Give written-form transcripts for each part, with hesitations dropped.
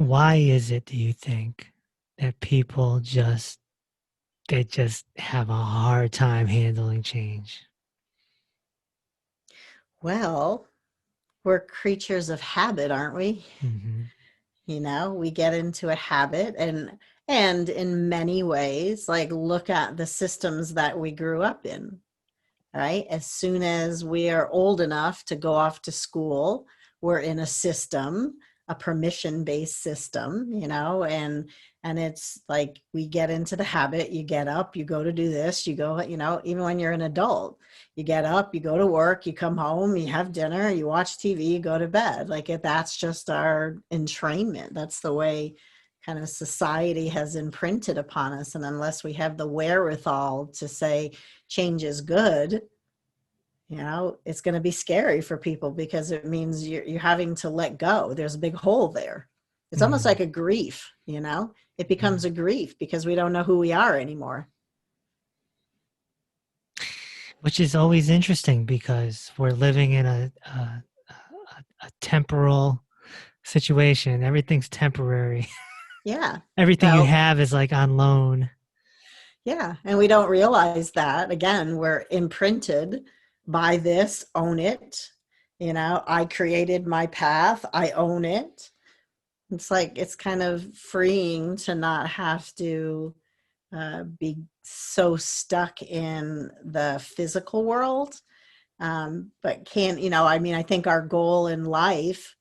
Why is it, do you think, that people just have a hard time handling change? Well, we're creatures of habit, aren't we? Mhm. We get into a habit and in many ways, like look at the systems that we grew up in, right? As soon as we are old enough to go off to school, we're in a system, a permission-based system, and it's like we get into the habit, you get up, you go to do this, you go, even when you're an adult, you get up, you go to work, you come home, you have dinner, you watch TV, you go to bed. That's just our entrainment. That's the way kind of society has imprinted upon us. And unless we have the wherewithal to say change is good, it's going to be scary for people because it means you're having to let go. There's a big hole there. It's almost Mm, like a grief, it becomes mm. a grief because we don't know who we are anymore. Which is always interesting because we're living in a temporal situation. Everything's temporary. Yeah. Everything you Well, have is like on loan. yeah. And we don't realize that. Again, we're imprinted by this, own it. I created my path, I own it. It's like it's kind of freeing to not have to be so stuck in the physical world. But I think our goal in life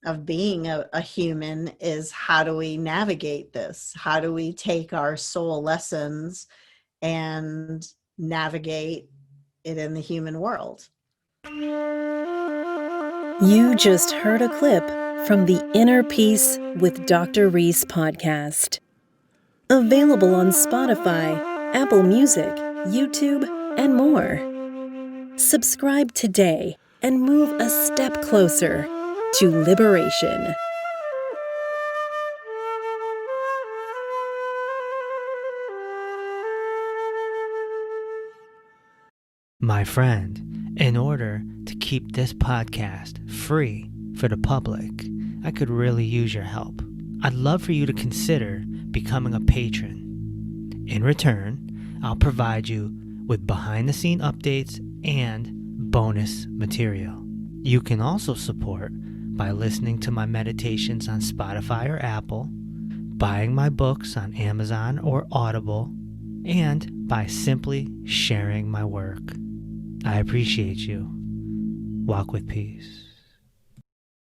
of being a human is how do we navigate this? How do we take our soul lessons and navigate it in the human world? You just heard a clip from the Inner Peace with Dr. Reese podcast. Available on Spotify, Apple Music, YouTube, and more. Subscribe today and move a step closer to liberation. My friend, in order to keep this podcast free for the public, I could really use your help. I'd love for you to consider becoming a patron. In return, I'll provide you with behind-the-scene updates and bonus material. You can also support by listening to my meditations on Spotify or Apple, buying my books on Amazon or Audible, and by simply sharing my work. I appreciate you. Walk with peace.